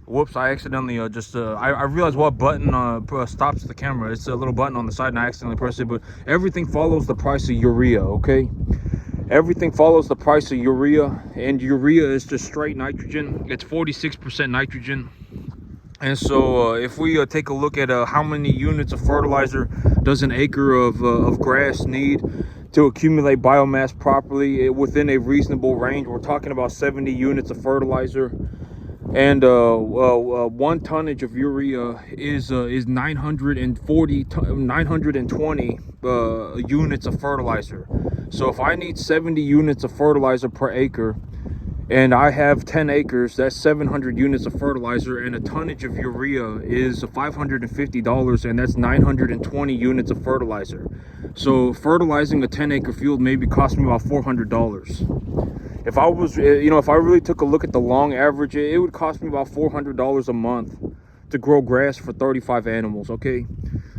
Whoops, I accidentally I realized what button stops the camera. It's a little button on the side and I accidentally pressed it. But everything follows the price of urea, okay? Everything follows the price of urea, and urea is just straight nitrogen. It's 46% nitrogen. And so if we take a look at how many units of fertilizer does an acre of grass need to accumulate biomass properly within a reasonable range, we're talking about 70 units of fertilizer. And 1 tonnage of urea is 920 units of fertilizer. So if I need 70 units of fertilizer per acre, and I have 10 acres, that's 700 units of fertilizer, and a tonnage of urea is $550, and that's 920 units of fertilizer. So fertilizing a 10-acre field maybe cost me about $400. If I was, if I really took a look at the long average, it would cost me about $400 a month to grow grass for 35 animals, okay?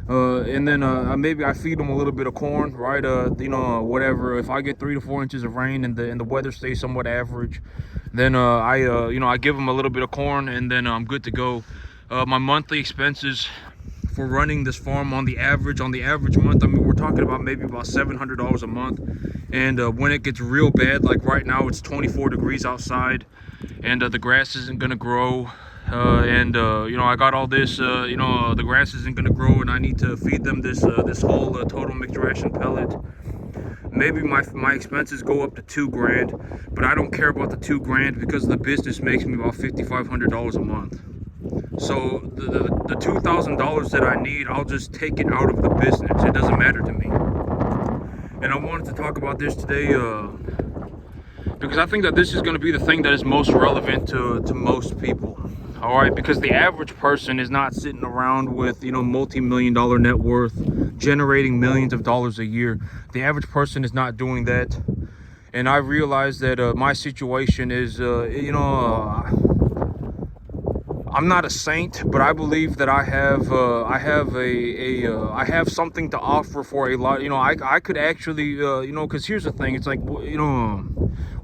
And then maybe I feed them a little bit of corn, right? Whatever. If I get 3 to 4 inches of rain and the weather stays somewhat average, then I give them a little bit of corn, and then I'm good to go. My monthly expenses for running this farm on the average month, I mean, we're talking about maybe about $700 a month. And when it gets real bad, like right now, it's 24 degrees outside, and the grass isn't gonna grow. I got all this, the grass isn't gonna grow, and I need to feed them this whole total mixed ration pellet. Maybe my expenses go up to $2,000, but I don't care about the $2,000 because the business makes me about $5,500 a month. So the $2,000 that I need, I'll just take it out of the business. It doesn't matter to me. And I wanted to talk about this today because I think that this is going to be the thing that is most relevant to most people. All right, because the average person is not sitting around with, multi-million-dollar net worth, generating millions of dollars a year. The average person is not doing that. And I realized that my situation is, I'm not a saint, but I believe that I have something to offer for a lot. I could actually, because here's the thing. It's like,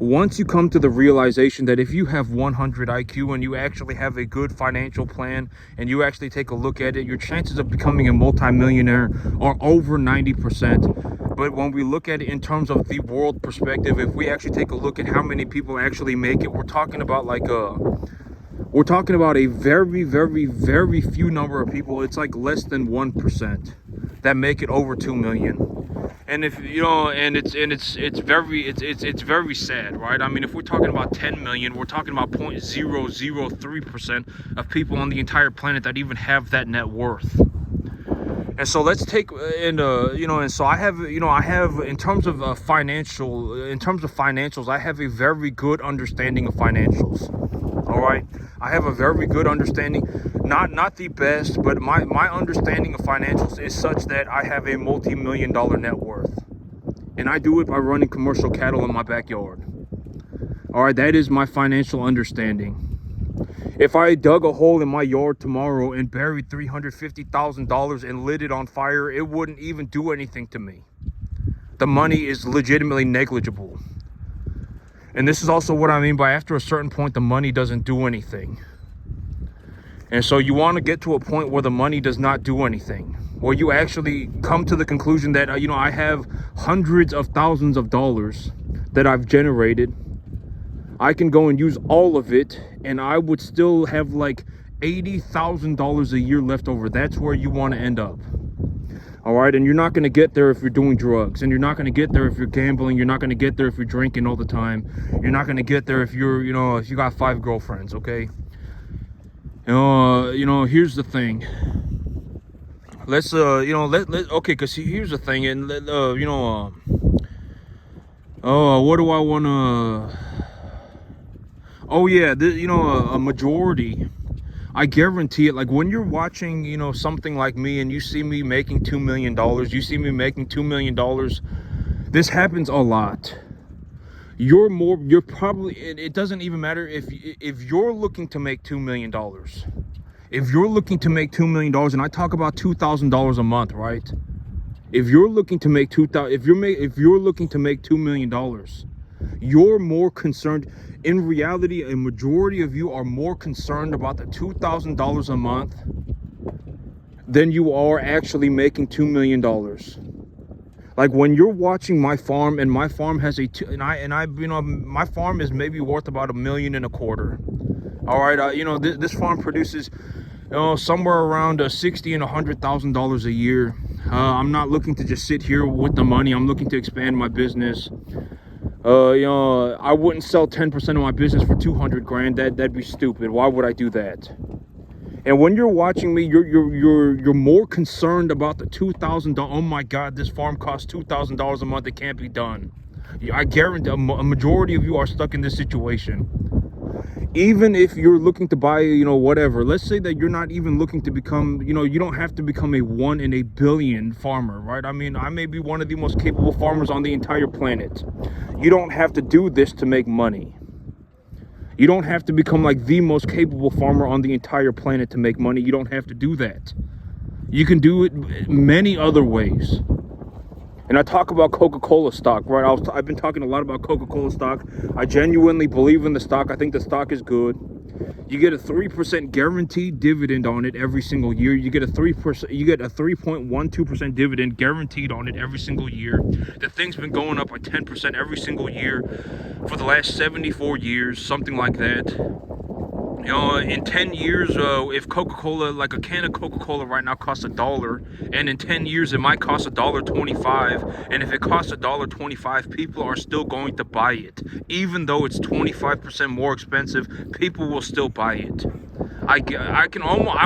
once you come to the realization that if you have 100 IQ and you actually have a good financial plan and you actually take a look at it, your chances of becoming a multimillionaire are over 90%. But when we look at it in terms of the world perspective, if we actually take a look at how many people actually make it, we're talking about a very, very, very few number of people. It's like less than 1% that make it over 2 million. And if it's very sad, right? I mean, if we're talking about 10 million, we're talking about 0.003% of people on the entire planet that even have that net worth. And so let's take and so I have in terms of financials, I have a very good understanding of financials. All right, I have a very good understanding, not the best, but my understanding of financials is such that I have a multi-million-dollar net worth, and I do it by running commercial cattle in my backyard. All right, that is my financial understanding. If I dug a hole in my yard tomorrow and buried $350,000 and lit it on fire, it wouldn't even do anything to me. The money is legitimately negligible. And this is also what I mean by after a certain point, the money doesn't do anything. And so you want to get to a point where the money does not do anything, where you actually come to the conclusion that, I have hundreds of thousands of dollars that I've generated. I can go and use all of it, and I would still have like $80,000 a year left over. That's where you want to end up. All right, and you're not going to get there if you're doing drugs, and you're not going to get there if you're gambling. You're not going to get there if you're drinking all the time. You're not going to get there if you're, if you got 5 girlfriends, okay? Here's the thing. Let's, okay, because here's the thing, and, what do I want to, oh, yeah, a majority, I guarantee it, like when you're watching, something like me and you see me making $2 million, you see me making $2 million, this happens a lot. You're probably, it doesn't even matter if you're looking to make $2 million. If you're looking to make $2 million, and I talk about $2,000 a month, right? If you're looking to make $2 million, You're more concerned. In reality, a majority of you are more concerned about the $2,000 a month than you are actually making $2 million. Like when you're watching my farm, and my farm has my farm is maybe worth about $1.25 million. All right, this farm produces, somewhere around $60,000 and $100,000 a year. I'm not looking to just sit here with the money. I'm looking to expand my business. I wouldn't sell 10% of my business for 200 grand. That'd be stupid. Why would I do that? And when you're watching me, you're more concerned about the $2,000. Oh my God, this farm costs $2,000 a month. It can't be done. I guarantee a majority of you are stuck in this situation. Even if you're looking to buy, whatever, let's say that you're not even looking to become, you don't have to become a 1 in a billion farmer, right? I mean, I may be one of the most capable farmers on the entire planet. You don't have to do this to make money. You don't have to become like the most capable farmer on the entire planet to make money. You don't have to do that. You can do it many other ways. And I talk about Coca-Cola stock, right? I've been talking a lot about Coca-Cola stock. I genuinely believe in the stock. I think the stock is good. You get a 3% guaranteed dividend on it every single year. You get a 3.12% dividend guaranteed on it every single year. The thing's been going up by 10% every single year for the last 74 years, something like that. In 10 years, if Coca-Cola, like a can of Coca-Cola right now costs $1, and in 10 years it might cost $1.25, and if it costs $1.25, people are still going to buy it. Even though it's 25% more expensive, people will still buy it. I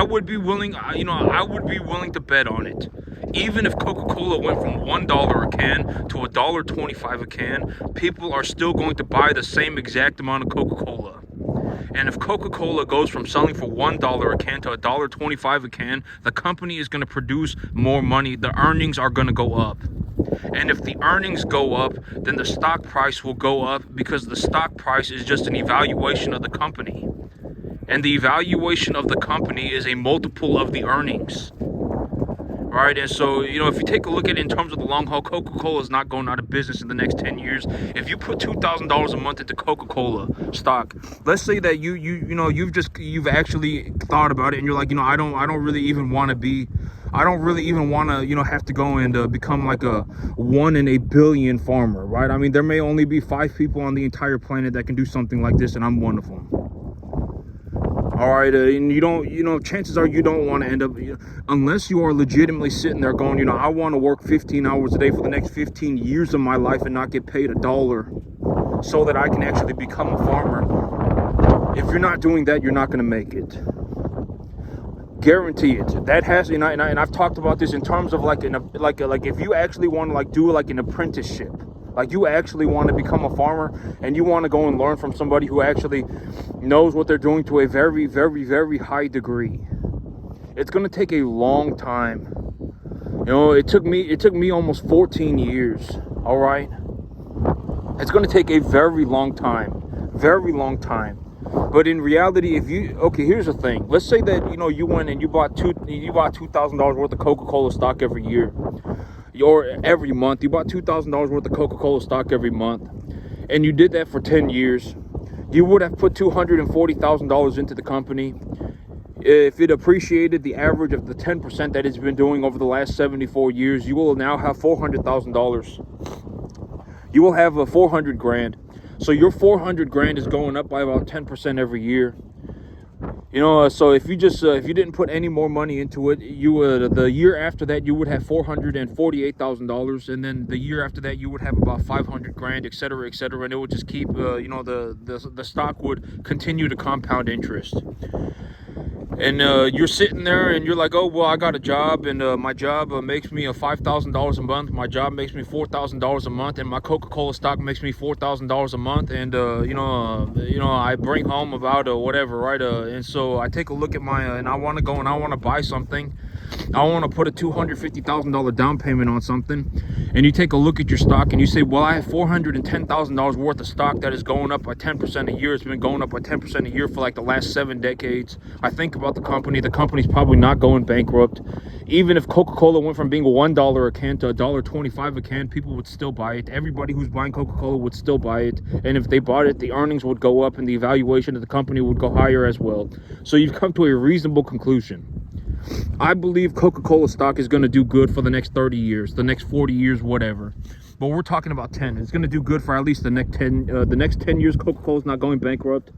would be willing to bet on it. Even if Coca-Cola went from $1 a can to $1.25 a can, people are still going to buy the same exact amount of Coca-Cola. And if Coca-Cola goes from selling for $1 a can to $1.25 a can, the company is going to produce more money. The earnings are going to go up. And if the earnings go up, then the stock price will go up, because the stock price is just an evaluation of the company. And the evaluation of the company is a multiple of the earnings. Right, and so, if you take a look at it in terms of the long haul, Coca-Cola is not going out of business in the next 10 years. If you put $2,000 a month into Coca-Cola stock, let's say that you've actually thought about it, and you're like, I don't really even want to have to go and become like a 1 in a billion farmer, right? I mean, there may only be 5 people on the entire planet that can do something like this, and I'm one of them. All right, and you don't, chances are you don't want to end up, unless you are legitimately sitting there going, I want to work 15 hours a day for the next 15 years of my life and not get paid $1 so that I can actually become a farmer. If you're not doing that, you're not going to make it. Guarantee it. That has, and I've talked about this in terms of like if you actually want to do like an apprenticeship. Like you actually want to become a farmer and you want to go and learn from somebody who actually knows what they're doing to a very, very, very high degree. It's going to take a long time. It took me almost 14 years. All right. It's going to take a very long time. Very long time. But in reality, here's the thing. Let's say that, you went and you bought $2,000 worth of Coca-Cola stock every year. Or every month. You bought $2,000 worth of Coca-Cola stock every month, and you did that for 10 years. You would have put $240,000 into the company. If it appreciated the average of the 10% that it's been doing over the last 74 years, you will now have $400,000. You will have a 400 grand. So your 400 grand is going up by about 10% every year. So if you didn't put any more money into it, you would, the year after that, you would have $448,000, and then the year after that, you would have about 500 grand, et cetera, and it would just keep, the stock would continue to compound interest. And you're sitting there and you're like, oh, well, I got a job, and my job makes me $5,000 a month. My job makes me $4,000 a month, and my Coca-Cola stock makes me $4,000 a month. And I bring home about whatever, right? And so I take a look at my and I want to go and I want to buy something. I want to put a $250,000 down payment on something. And you take a look at your stock and you say, well, I have $410,000 worth of stock that is going up by 10% a year. It's been going up by 10% a year for like the last 7 decades. I think about about the company. The company's probably not going bankrupt. Even if Coca-Cola went from being $1 a can to $1.25 a can, people would still buy it. Everybody who's buying Coca-Cola would still buy it. And if they bought it, the earnings would go up and the valuation of the company would go higher as well. So you've come to a reasonable conclusion. I believe Coca-Cola stock is going to do good for the next 30 years, the next 40 years, whatever. But we're talking about 10. It's going to do good for at least the next 10 years. Coca-Cola's not going bankrupt.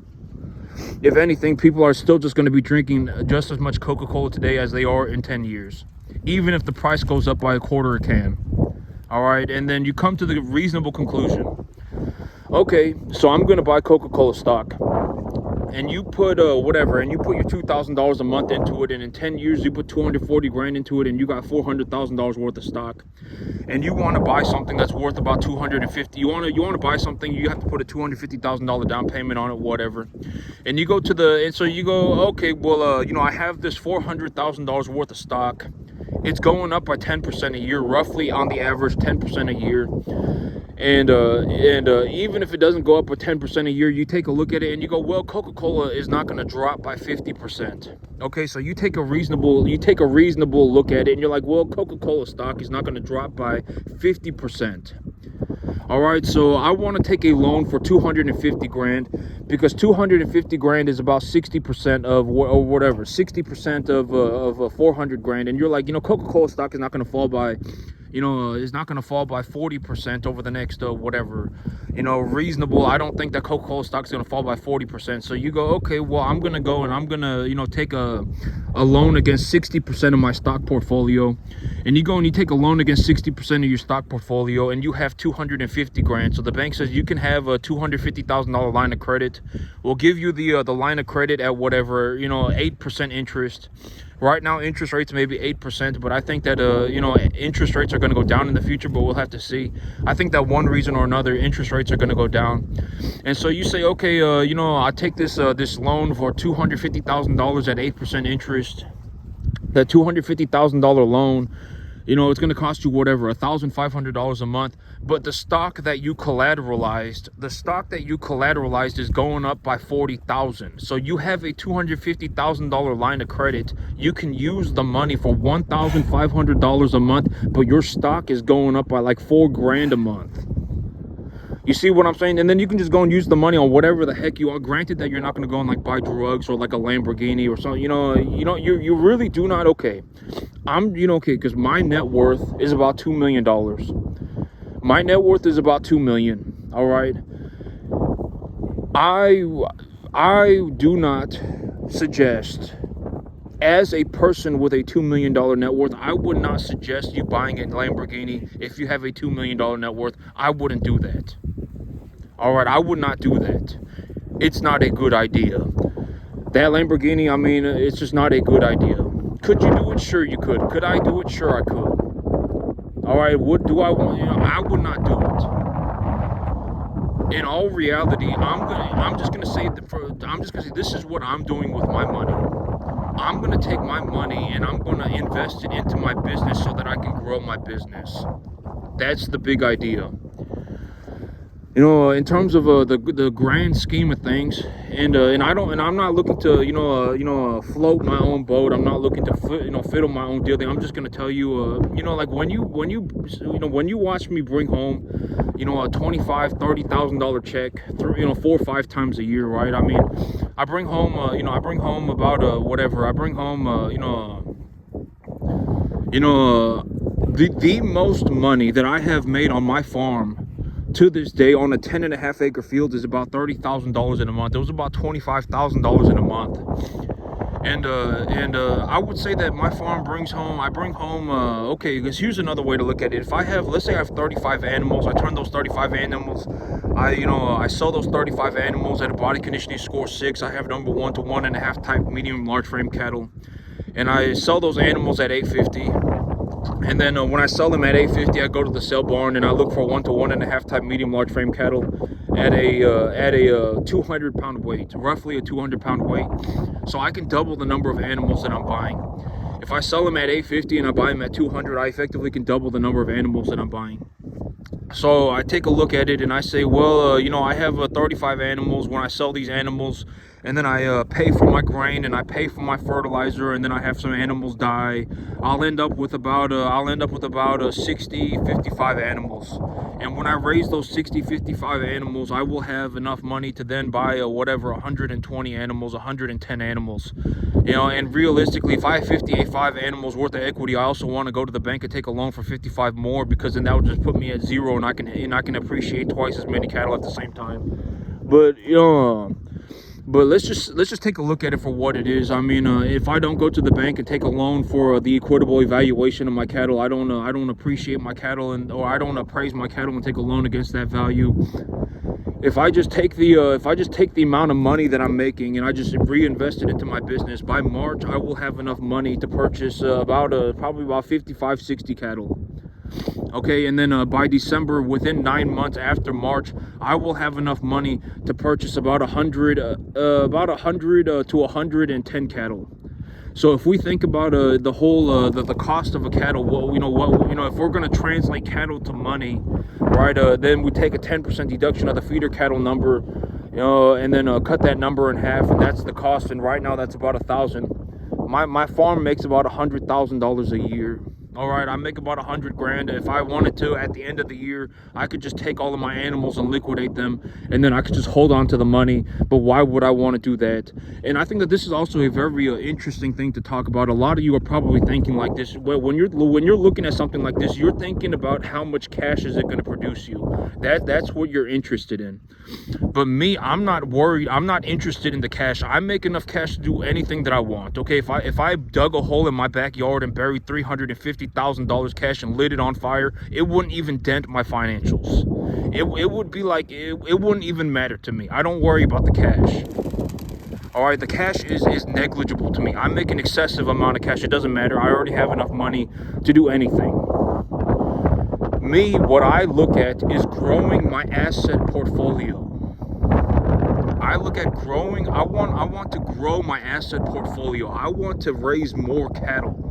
If anything, people are still just going to be drinking just as much Coca-Cola today as they are in 10 years, even if the price goes up by $0.25 a can. All right, and then you come to the reasonable conclusion. Okay, so I'm going to buy Coca-Cola stock. And you put whatever, and you put your $2,000 a month into it, and in 10 years you put 240 grand into it, and you got $400,000 worth of stock. And you want to buy something that's worth about 250. You want to buy something, you have to put a $250,000 down payment on it, whatever. And you go to and so you go, okay, well, I have this $400,000 worth of stock. It's going up by 10% a year, roughly on the average 10% a year. And even if it doesn't go up by 10% a year, you take a look at it and you go, well, Coca-Cola is not going to drop by 50%. Okay, so you take a reasonable look at it and you're like, well, Coca-Cola stock is not going to drop by 50%. All right, so I want to take a loan for 250 grand because 250 grand is about 60% of or whatever, 60% of 400 grand. And you're like, Coca-Cola stock is not going to fall by, is not going to fall by 40% over the next whatever, reasonable. I don't think that Coca-Cola stock is going to fall by 40%. So you go, okay, well, I'm going to go and I'm going to, take a loan against 60% of my stock portfolio. And you go and you take a loan against 60% of your stock portfolio and you have 250 grand. So the bank says you can have a $250,000 line of credit. We'll give you the line of credit at whatever, 8% interest. Right now, interest rates may be 8%, but I think that, interest rates are going to go down in the future, but we'll have to see. I think that one reason or another, interest rates are going to go down. And so you say, okay, I take this loan for $250,000 at 8% interest. That $250,000 loan, it's going to cost you whatever, $1,500 a month. But the stock that you collateralized is going up by $40,000. So you have a $250,000 line of credit. You can use the money for $1,500 a month, but your stock is going up by like $4 grand a month. You see what I'm saying? And then you can just go and use the money on whatever the heck you want. Granted that you're not going to go and like buy drugs or like a Lamborghini or something. You really do not. Okay, okay, because my net worth is about $2 million. My net worth is about $2 million. All right. I do not suggest, as a person with a $2 million net worth, I would not suggest you buying a Lamborghini if you have a $2 million net worth. I wouldn't do that. All right, I would not do that. It's not a good idea. That Lamborghini, it's just not a good idea. Could you do it? Sure, you could. Could I do it? Sure, I could. All right, I would not do it. In all reality, I'm just gonna say this is what I'm doing with my money. I'm going to take my money and I'm going to invest it into my business so that I can grow my business. That's the big idea. In terms of the grand scheme of things, and I'm not looking to float my own boat. I'm not looking to fiddle my own deal. I'm just going to tell you, like when you watch me bring home, a $25,000-$30,000 check through 4 or 5 times a year, right? I bring home about whatever. I bring home the most money that I have made on my farm to this day on a 10.5 acre field is about $30,000 in a month. It was about $25,000 in a month. And I would say that my farm I bring home, okay, because here's another way to look at it. If let's say I have 35 animals, I turn those 35 animals, I sell those 35 animals at a body conditioning score 6. I have number 1 to 1.5 type medium large frame cattle. And I sell those animals at $850. And then when I sell them at $850, I go to the sale barn and I look for 1 to 1.5 type medium large frame cattle at a 200 pound weight, roughly a 200 pound weight. So I can double the number of animals that I'm buying. If I sell them at $850 and I buy them at $200, I effectively can double the number of animals that I'm buying. So I take a look at it and I say, well, I have 35 animals. When I sell these animals and then I pay for my grain, and I pay for my fertilizer, and then I have some animals die, I'll end up with about 60, 55 animals. And when I raise those 60, 55 animals, I will have enough money to then buy 120 animals, 110 animals. And realistically, if I have 55 animals worth of equity, I also want to go to the bank and take a loan for 55 more, because then that would just put me at zero, and I can appreciate twice as many cattle at the same time. But let's just take a look at it for what it is. I mean, if I don't go to the bank and take a loan for the equitable evaluation of my cattle, I don't appreciate my cattle, or I don't appraise my cattle and take a loan against that value. If I just take the amount of money that I'm making and I just reinvest it into my business, by March I will have enough money to purchase probably about 55, 60 cattle. Okay, and then by December, within 9 months after March, I will have enough money to purchase about 100 to 110 cattle. So if we think about the whole the cost of a cattle, if we're going to translate cattle to money, right? Then we take a 10% deduction of the feeder cattle number, and then cut that number in half, and that's the cost. And right now, that's about $1,000. My farm makes about $100,000 a year. All right, I make about 100 grand. If I wanted to, at the end of the year, I could just take all of my animals and liquidate them, and then I could just hold on to the money. But why would I want to do that? And I think that this is also a very interesting thing to talk about. A lot of you are probably thinking like this. Well, when you're looking at something like this, you're thinking about how much cash is it going to produce you. That's what you're interested in. But me, I'm not worried. I'm not interested in the cash. I make enough cash to do anything that I want. Okay, if I dug a hole in my backyard and buried $350,000 cash and lit it on fire, it wouldn't even dent my financials. It would be like it wouldn't even matter to me. I don't worry about the cash. All right, the cash is negligible to me. I make an excessive amount of cash. It doesn't matter. I already have enough money to do anything. Me, what I look at is growing my asset portfolio. I look at growing. I want to grow my asset portfolio. I want to raise more cattle.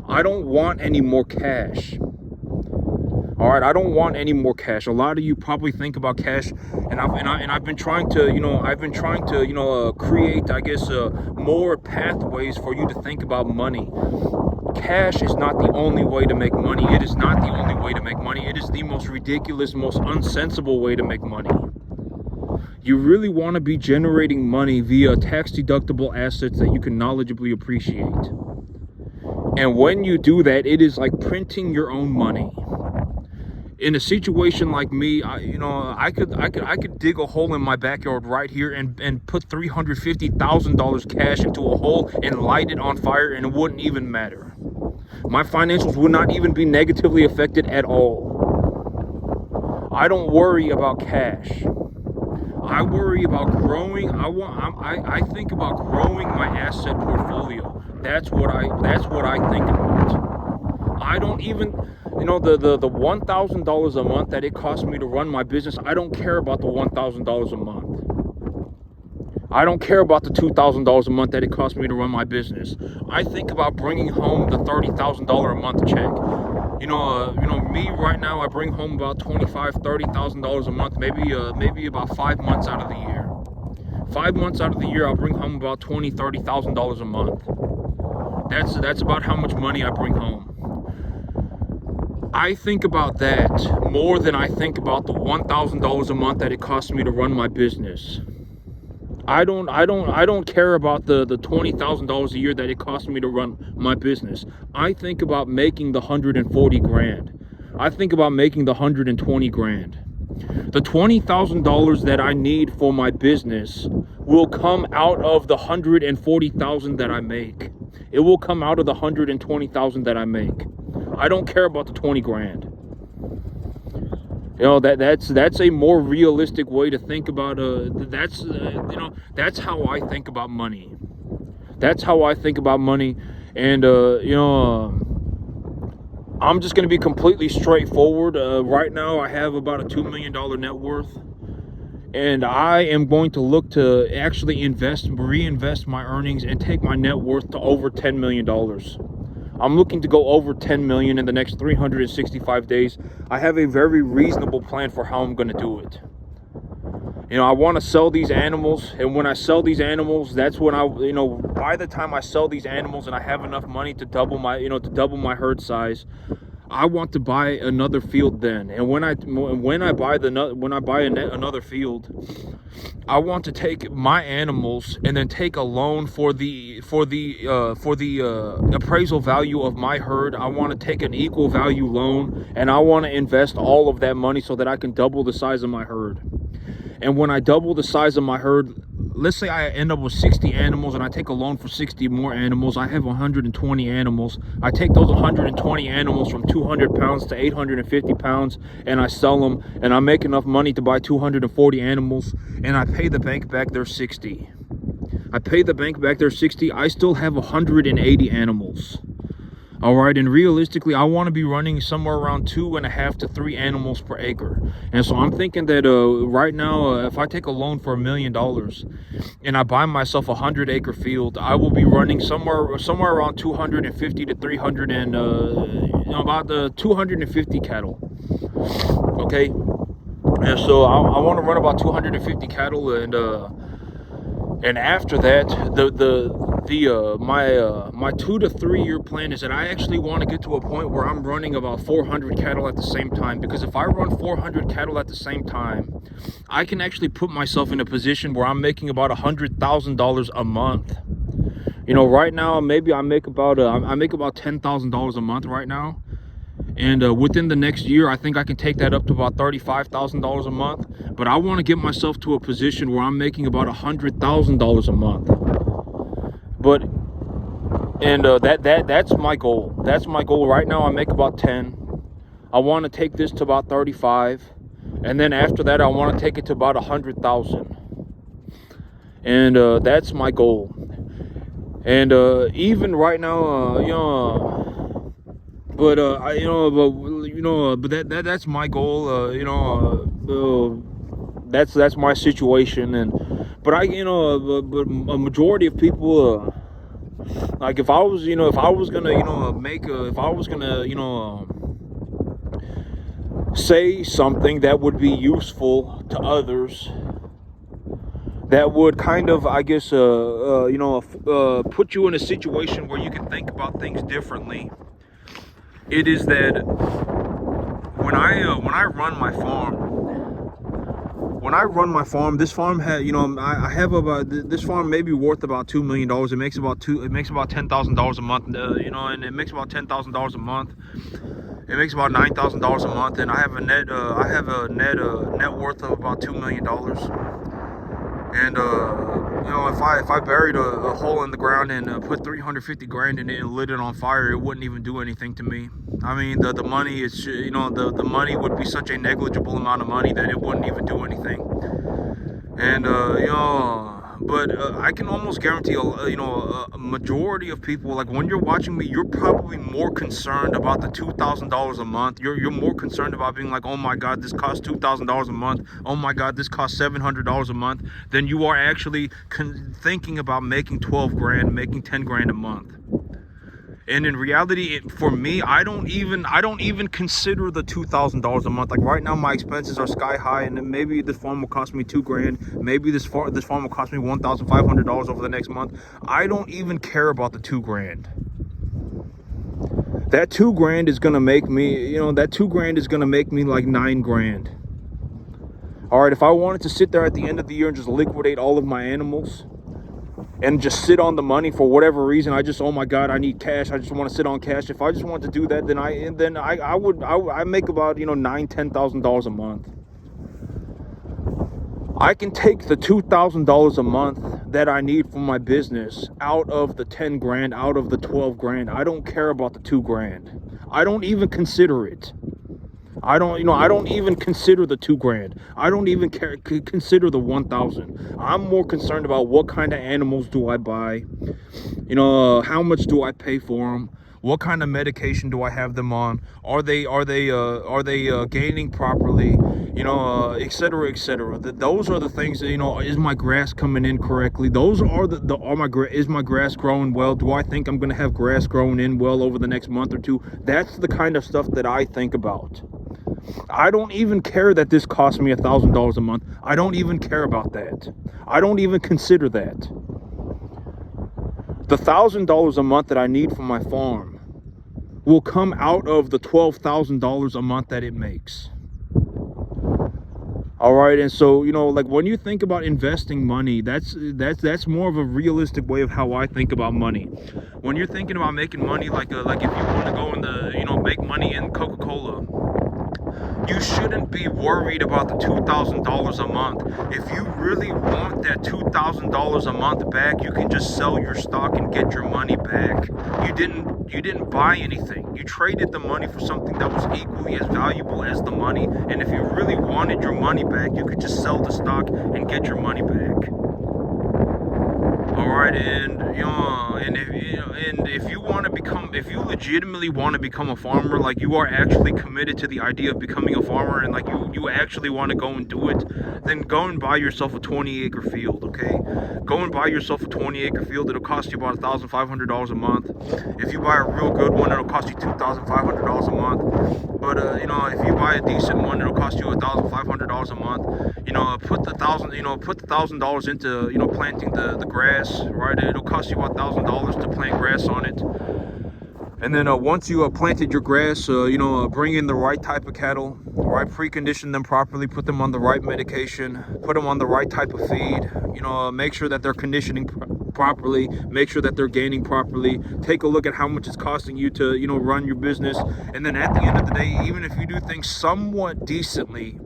I don't want any more cash. All right, I don't want any more cash. A lot of you probably think about cash, and I've been trying to create, I guess, more pathways for you to think about money. Cash is not the only way to make money. It is not the only way to make money. It is the most ridiculous, most unsensible way to make money. You really want to be generating money via tax-deductible assets that you can knowledgeably appreciate. And when you do that, it is like printing your own money. In a situation like me, I could dig a hole in my backyard right here and put $350,000 cash into a hole and light it on fire, and it wouldn't even matter. My financials would not even be negatively affected at all. I don't worry about cash. I worry about growing. I think about growing my asset portfolio. That's what I think about. I don't even, the $1,000 a month that it costs me to run my business. I don't care about the $1,000 a month. I don't care about the $2,000 a month that it costs me to run my business. I think about bringing home the $30,000 a month check. Me right now, I bring home about $25,000, $30,000 a month, maybe about 5 months out of the year. 5 months out of the year, I'll bring home about $20,000, $30,000 a month. That's about how much money I bring home. I think about that more than I think about the $1,000 a month that it costs me to run my business. I don't care about the $20,000 a year that it costs me to run my business. I think about making the 140 grand. I think about making the 120 grand. The $20,000 that I need for my business will come out of the 140,000 that I make. It will come out of the 120,000 that I make. I don't care about the 20 grand. That's a more realistic way to think about that's how I think about money. That's how I think about money. And I'm just going to be completely straightforward. Right now I have about a $2 million net worth, and I am going to look to actually reinvest my earnings and take my net worth to over $10 million. I'm looking to go over 10 million in the next 365 days. I have a very reasonable plan for how I'm going to do it. You know, I want to sell these animals, and when I sell these animals, that's when by the time I sell these animals and I have enough money to double my herd size, I want to buy another field then. And when I buy another field, I want to take my animals and then take a loan for the appraisal value of my herd. I want to take an equal value loan, and I want to invest all of that money so that I can double the size of my herd. And when I double the size of my herd, let's say I end up with 60 animals and I take a loan for 60 more animals. I have 120 animals. I take those 120 animals from 200 pounds to 850 pounds and I sell them, and I make enough money to buy 240 animals, and I pay the bank back their 60. I pay the bank back their 60. I still have 180 animals. All right, and realistically, I want to be running somewhere around 2.5 to 3 animals per acre. And so I'm thinking that right now, if I take a loan for $1 million and I buy myself a 100-acre field, I will be running somewhere around 250 to 300 and about 250 cattle. Okay, and so I want to run about 250 cattle, and after that, my 2 to 3 year plan is that I actually want to get to a point where I'm running about 400 cattle at the same time. Because if I run 400 cattle at the same time, I can actually put myself in a position where I'm making about $100,000 a month. You know, right now maybe I make about $10,000 a month right now. And within the next year, I think I can take that up to about $35,000 a month. But I want to get myself to a position where I'm making about $100,000 a month. That's my goal. That's my goal. Right now I make about 10. I want to take this to about 35. And then after that, I want to take it to about 100,000. And that's my goal. And even right now, that's my goal. That's my situation. But a majority of people, like if I was gonna say something that would be useful to others, that would kind of, I guess, put you in a situation where you can think about things differently. It is that when I run my farm, this farm this farm may be worth about $2 million. It makes about $10,000 a month, and it makes about $10,000 a month. It makes about $9,000 a month, and I have a net worth of about $2 million. And if I buried a hole in the ground and put 350 grand in it and lit it on fire, it wouldn't even do anything to me. I mean, the money is, the money would be such a negligible amount of money that it wouldn't even do anything. And but I can almost guarantee a majority of people, like when you're watching me, you're probably more concerned about the $2,000 a month. You're more concerned about being like, oh my God, this costs $2,000 a month. Oh my God, this costs $700 a month. Than you are actually thinking about making 12 grand, making 10 grand a month. And in reality, for me, I don't even consider the $2,000 a month. Like right now, my expenses are sky high, and maybe this farm will cost me $2 grand. Maybe this farm will cost me $1,500 over the next month. I don't even care about the $2 grand. That $2 grand is gonna make me, like $9 grand. All right, if I wanted to sit there at the end of the year and just liquidate all of my animals and just sit on the money for whatever reason, oh my God, I need cash, I just want to sit on cash. If I just want to do that, then I make about $9,000-$10,000 a month. I can take the $2,000 a month that I need for my business out of the 10 grand, out of the 12 grand. I don't care about the 2 grand. I don't even consider it. I don't even consider the 2 grand. I don't even consider the 1,000. I'm more concerned about what kind of animals do I buy? How much do I pay for them? What kind of medication do I have them on? Are they gaining properly? Et cetera, et cetera. Those are the things that, is my grass coming in correctly? Those are is my grass growing well? Do I think I'm going to have grass growing in well over the next month or two? That's the kind of stuff that I think about. I don't even care that this costs me $1,000 a month. I don't even care about that. I don't even consider that. The $1,000 a month that I need for my farm will come out of the $12,000 a month that it makes. All right, and so, you know, like when you think about investing money, that's more of a realistic way of how I think about money. When you're thinking about making money, like if you want to go in the, you know, make money in Coca-Cola, you shouldn't be worried about the $2,000 a month. If you really want that $2,000 a month back, you can just sell your stock and get your money back. You didn't buy anything. You traded the money for something that was equally as valuable as the money. And if you really wanted your money back, you could just sell the stock and get your money back. All right, and if you legitimately want to become a farmer, like you are actually committed to the idea of becoming a farmer, and like you actually want to go and do it, then go and buy yourself a 20-acre field. Okay, go and buy yourself a 20-acre field. It'll cost you about $1,500 a month. If you buy a real good one, it'll cost you $2,500 a month. But if you buy a decent one, it'll cost you $1,500 a month. Put the $1,000 into planting the grass. Right, it'll cost you about $1,000 to plant grass on it. And then once you planted your grass, bring in the right type of cattle, right? Precondition them properly, put them on the right medication, put them on the right type of feed. Make sure that they're conditioning properly, make sure that they're gaining properly. Take a look at how much it's costing you to, run your business. And then at the end of the day, even if you do things somewhat decently,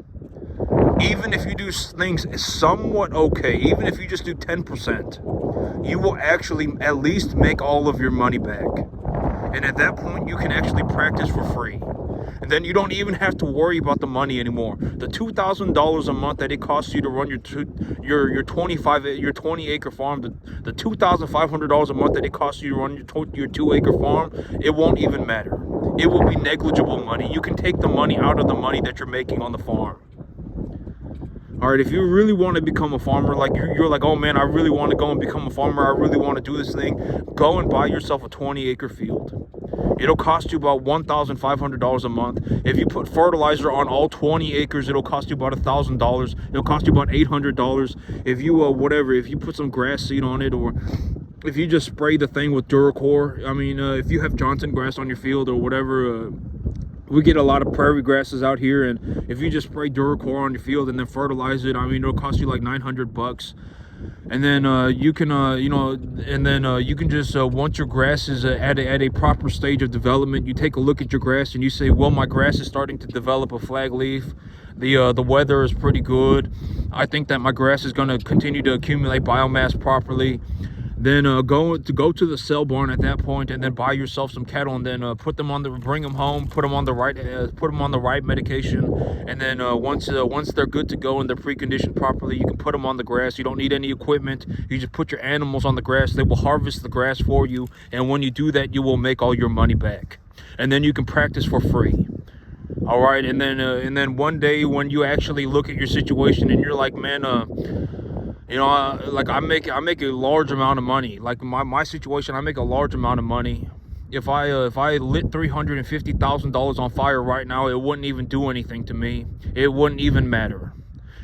even if you do things somewhat okay, even if you just do 10%, you will actually at least make all of your money back. And at that point, you can actually practice for free. And then you don't even have to worry about the money anymore. The $2,000 a month that it costs you to run your 20-acre farm, the $2,500 a month that it costs you to run your 2-acre farm, it won't even matter. It will be negligible money. You can take the money out of the money that you're making on the farm. All right, if you really want to become a farmer, like you're like, oh man, I really want to go and become a farmer, I really want to do this thing, go and buy yourself a 20-acre field. It'll cost you about $1,500 a month. If you put fertilizer on all 20 acres, it'll cost you about $1,000. It'll cost you about $800. If you put some grass seed on it, or if you just spray the thing with Duracor, if you have Johnson grass on your field or whatever, we get a lot of prairie grasses out here, and if you just spray Duracor on your field and then fertilize it, it'll cost you like $900. And then you can just once your grass is at a proper stage of development, you take a look at your grass and you say, well, my grass is starting to develop a flag leaf. The weather is pretty good. I think that my grass is going to continue to accumulate biomass properly. Then go to the sale barn at that point, and then buy yourself some cattle, and then bring them home, put them on the right medication, and then once they're good to go and they're preconditioned properly, you can put them on the grass. You don't need any equipment. You just put your animals on the grass. They will harvest the grass for you, and when you do that, you will make all your money back, and then you can practice for free. All right, and then one day when you actually look at your situation and you're like, man, I make a large amount of money. Like my situation, I make a large amount of money. If I lit $350,000 on fire right now, it wouldn't even do anything to me. It wouldn't even matter.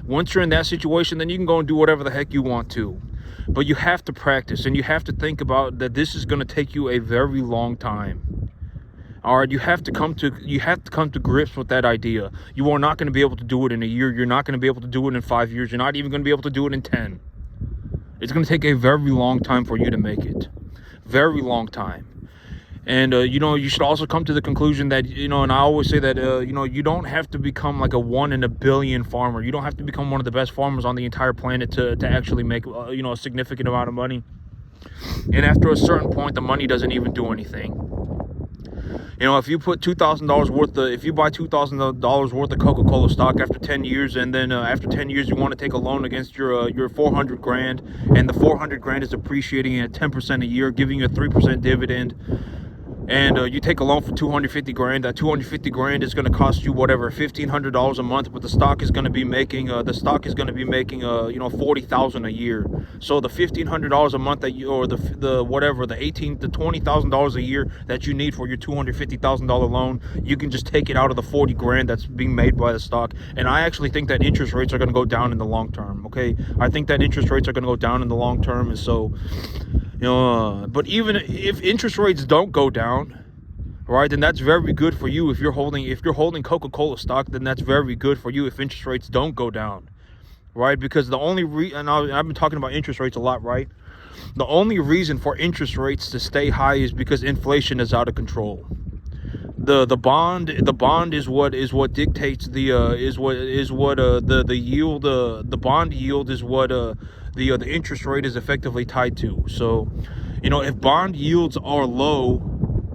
Once you're in that situation, then you can go and do whatever the heck you want to. But you have to practice, and you have to think about that this is going to take you a very long time. All right, you have to come to grips with that idea. You are not going to be able to do it in a year. You're not going to be able to do it in 5 years. You're not even going to be able to do it in 10. It's going to take a very long time for you to make it. Very long time. And, you should also come to the conclusion that, and I always say that, you don't have to become like a 1 in a billion farmer. You don't have to become one of the best farmers on the entire planet to actually make, a significant amount of money. And after a certain point, the money doesn't even do anything. If you put if you buy $2,000 worth of Coca-Cola stock after 10 years, and then after 10 years you want to take a loan against your $400,000, and the $400,000 is appreciating at 10% a year, giving you a 3% dividend. and you take a loan for 250 grand, that 250 grand is going to cost you whatever $1,500 a month, but the stock is going to be making you know, 40,000 a year. So the $1,500 a month that you, or the whatever, the $18,000 to $20,000 a year that you need for your $250,000 loan, you can just take it out of the 40 grand that's being made by the stock. And I actually think that interest rates are going to go down in the long term. Okay, I think that interest rates are going to go down in the long term. And so, you know, but even if interest rates don't go down, right, then that's very good for you. If you're holding Coca-Cola stock, then that's very good for you if interest rates don't go down, right? Because the only and I've been talking about interest rates a lot, right? The only reason for interest rates to stay high is because inflation is out of control. The bond is what dictates the yield. The bond yield is what the interest rate is effectively tied to. So, you know, if bond yields are low,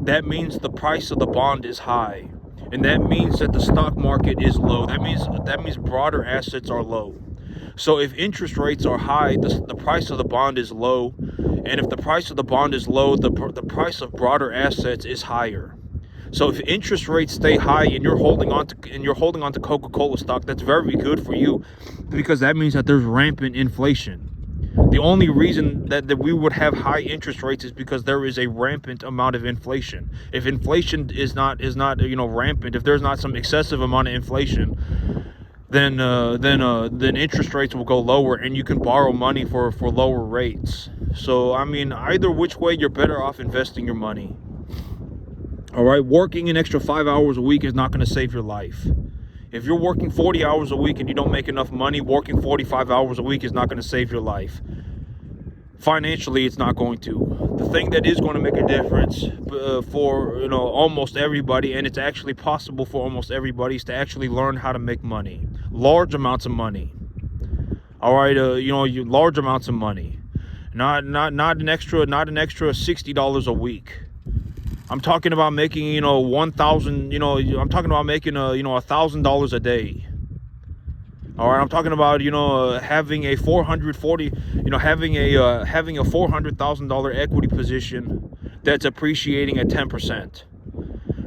that means the price of the bond is high, and that means that the stock market is low. That means broader assets are low. So if interest rates are high, the price of the bond is low, and if the price of the bond is low, the price of broader assets is higher. So if interest rates stay high and you're holding on to Coca-Cola stock, that's very good for you, because that means that there's rampant inflation. The only reason that we would have high interest rates is because there is a rampant amount of inflation. If inflation is not you know, rampant, if there's not some excessive amount of inflation, then interest rates will go lower, and you can borrow money for lower rates. So I mean, either which way, you're better off investing your money. All right, working an extra 5 hours a week is not going to save your life. If you're working 40 hours a week and you don't make enough money, working 45 hours a week is not going to save your life. Financially, it's not going to. The thing that is going to make a difference for, you know, almost everybody, and it's actually possible for almost everybody, is to actually learn how to make money, large amounts of money. All right, you know, large amounts of money, not an extra $60 a week. I'm talking about making, you know, 1,000, you know, I'm talking about making you know, $1,000 a day. All right, I'm talking about, you know, having a $400,000 equity position that's appreciating at 10%.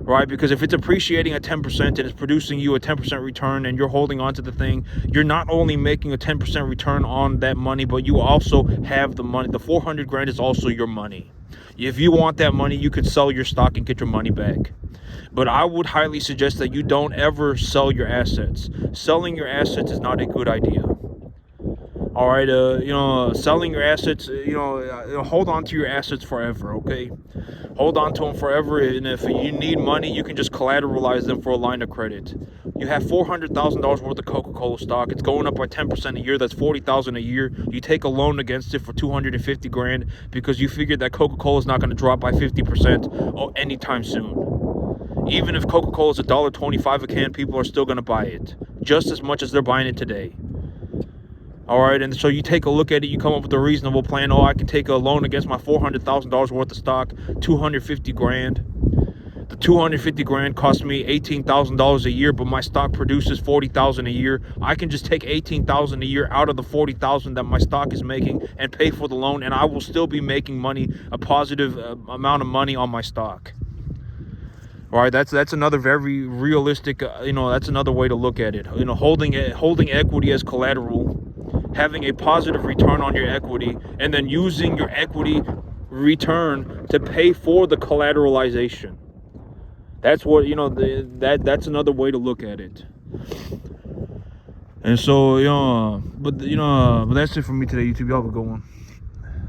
Right? Because if it's appreciating at 10% and it's producing you a 10% return, and you're holding on to the thing, you're not only making a 10% return on that money, but you also have the money. The 400 grand is also your money. If you want that money, you could sell your stock and get your money back. But I would highly suggest that you don't ever sell your assets. Selling your assets is not a good idea. All right, you know, selling your assets, you know, hold on to your assets forever, okay? Hold on to them forever, and if you need money, you can just collateralize them for a line of credit. You have $400,000 worth of Coca-Cola stock. It's going up by 10% a year. That's $40,000 a year. You take a loan against it for 250 grand because you figured that Coca-Cola is not going to drop by 50% anytime soon. Even if Coca-Cola is $1.25 a can, people are still going to buy it just as much as they're buying it today. All right, and so you take a look at it, you come up with a reasonable plan. Oh, I can take a loan against my $400,000 worth of stock, 250 grand. The 250 grand cost me $18,000 a year, but my stock produces 40,000 a year. I can just take 18,000 a year out of the 40,000 that my stock is making and pay for the loan, and I will still be making money, a positive amount of money on my stock. All right, that's another very realistic, you know, that's another way to look at it. You know, holding equity as collateral, having a positive return on your equity, and then using your equity return to pay for the collateralization. That's what, you know, that's another way to look at it. And so, you know, but that's it for me today, YouTube. Y'all have a good one.